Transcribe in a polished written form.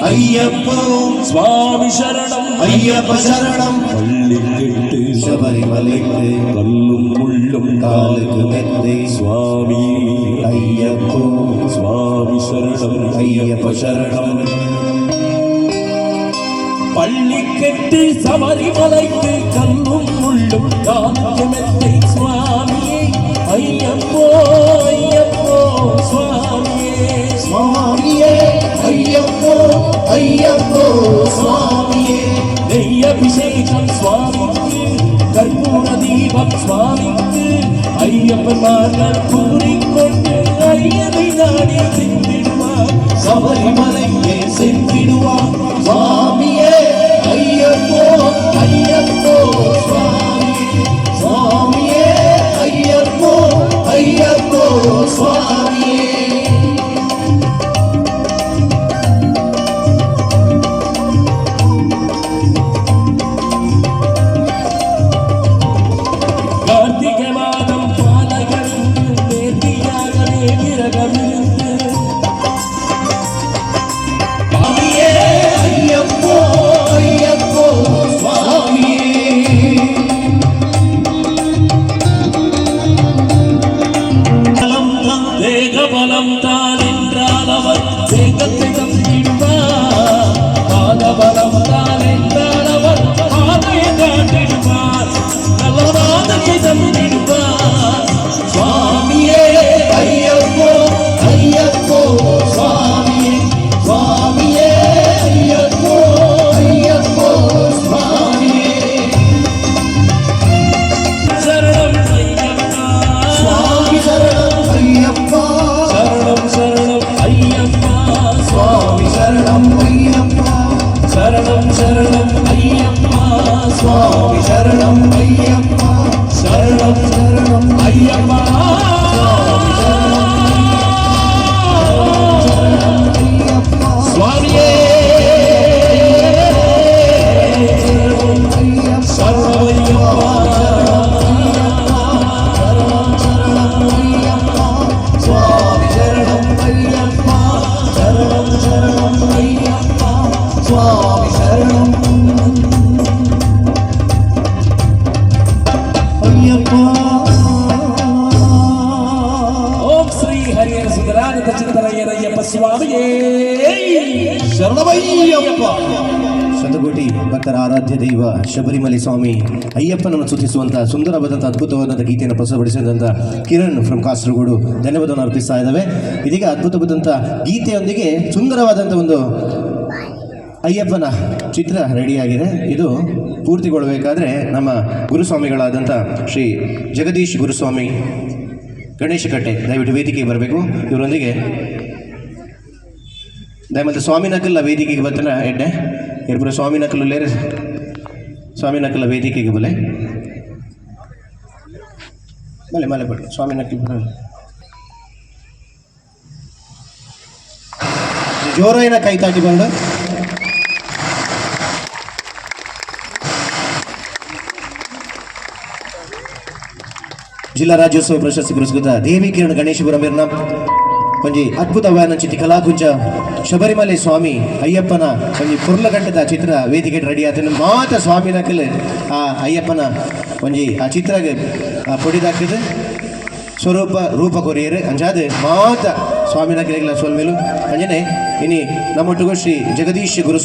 ஐயப்போ சுவாமி சரணம் ஐயப்ப சரணம் பள்ளிக்கெட்டு சபரிமலைக்கு கல்லும் முள்ளும் காலுக்கு மெத்தை சுவாமி ஐயப்போ சுவாமி சரணம் ஐயப்ப சரணம் பள்ளிக்கெட்டு சபரிமலைக்கு கல்லும் முள்ளும் காலுக்கு மெத்தை சுவாமியே ஐயப்போ ஐயப்போ சுவாமியே சுவாமியே ஐயப்போ ஐயப்போ சுவாமியே நெய் அபிஷேகம் சுவாமிக்கு கற்பூர தீபம் சுவாமிக்கு ஐயப்பன் கூறிக்கொண்டு ஐயனை நாடி சென்றிடுவார் சபரிமலையே சென்றிடுவார் சுவாமியே ஐயப்போ ஐயப்போ சுவாமியே சுவாமியே ஐயப்போ ஐயப்போ சுவாமியே பலம் தான் என்றால் அவர் வேகத்தை தந்திடுவார் பாதபலம் தான் என்றால் அவர் பாதையை காட்டிடுவார் நல்ல பாதையை தந்திடுவார் சுவாமியே ஐயப்போ ஐயப்போ சுவாமியே சுவாமியே ஐயப்போ ஐயப்போ சுவாமியே சரணம் ஐயப்பா சுவாமி சரணம் ஐயப்பா சரணம் ஐயப்பா சுவாமி சரணம் ஐயப்பா சரணம் சரணம் ஐயப்பா சுவாமி சரணம் ஐயப்பா சரணம் சரணம் ஐயப்பா சுவாமியே சரணம் ஐயப்பா சுவாமி சரணம் ஐயப்பா ஓம் ஸ்ரீ ஹரிஹர சுந்தரானந்த சித்தரையரய்யப்ப சுவாமியே ಶರಣಮಯ್ಯಪ್ಪ ಶತಕೋಟಿ ಭಕ್ತರ ಆರಾಧ್ಯ ದೈವ ಶಬರಿಮಲೆ ಸ್ವಾಮಿ ಅಯ್ಯಪ್ಪನನ್ನು ಸ್ತುತಿಸುವಂತಹ ಸುಂದರವಾದಂಥ ಅದ್ಭುತವಾದಂಥ ಗೀತೆಯನ್ನು ಪ್ರಸ್ತುತಪಡಿಸಿದಂಥ ಕಿರಣ್ ಫ್ರಮ್ ಕಾಸರಗೋಡು ಧನ್ಯವಾದವನ್ನು ಅರ್ಪಿಸ್ತಾ ಇದ್ದಾವೆ. ಇದೀಗ ಅದ್ಭುತವಾದಂಥ ಗೀತೆಯೊಂದಿಗೆ ಸುಂದರವಾದಂಥ ಒಂದು ಅಯ್ಯಪ್ಪನ ಚಿತ್ರ ರೆಡಿಯಾಗಿದೆ. ಇದು ಪೂರ್ತಿಗೊಳ್ಳಬೇಕಾದ್ರೆ ನಮ್ಮ ಗುರುಸ್ವಾಮಿಗಳಾದಂಥ ಶ್ರೀ ಜಗದೀಶ್ ಗುರುಸ್ವಾಮಿ ಗಣೇಶ ಕಟ್ಟೆ ದಯವಿಟ್ಟು ವೇದಿಕೆಗೆ ಬರಬೇಕು. ಇವರೊಂದಿಗೆ ದಯಮತ್ತೆ ಸ್ವಾಮಿ ನಕಲ್ಲ ವೇದಿಕೆಗೆ ಬರ್ತಾನೆ ಎಡ್ಡೆ ಇರ್ಬರ ಸ್ವಾಮಿ ನಕಲು ಲೇರೆ ಸ್ವಾಮಿ ನಕಲ್ಲ ವೇದಿಕೆಗೆ ಬಲೆ ಮಲೆ ಮಲೆ ಬಡ್ಗೆ ಸ್ವಾಮಿ ನಕ್ಕಿ ಬರಲ್ಲ ಜೋರೈನ ಕೈ ತಾಟಿ ಬಂದು ಜಿಲ್ಲಾ ರಾಜ್ಯೋತ್ಸವ ಪ್ರಶಸ್ತಿ ಪುರಸ್ಕೃತ ದೇವಿ ಕಿರಣ ಗಣೇಶಪುರಂ ಇರ್ನ ಒಂಜಿ ಅದ್ಭುತವಾದ ಚಿತಿ ಕಲಾಕುಂಚ ಶಬರಿಮಲೆ ಸ್ವಾಮಿ ಅಯ್ಯಪ್ಪನ ಒಂಜಿ ಪುರ್ಲಗಂಟದ ಚಿತ್ರ ವೇದಿಕೆ ರೆಡಿ ಆತನ ಮಾತ ಸ್ವಾಮಿ ನಕಲ್ ಆ ಅಯ್ಯಪ್ಪನ ಒಂಜಿ ಆ ಚಿತ್ರಗೆ ಪೊಡಿದಾಕಿದ ಸ್ವರೂಪ ರೂಪ ಕೊರಿಯರು ಅಂಜಾದ ಮಾತ ಸ್ವಾಮಿ ನಕಲಿಗಳ ಸೋಲ್ಮೇಲು ಅಂಜನೆ ಇನಿ ನಮ್ಮೊಟ್ಟಿಗೂ ಶ್ರೀ ಜಗದೀಶ್ ಗುರು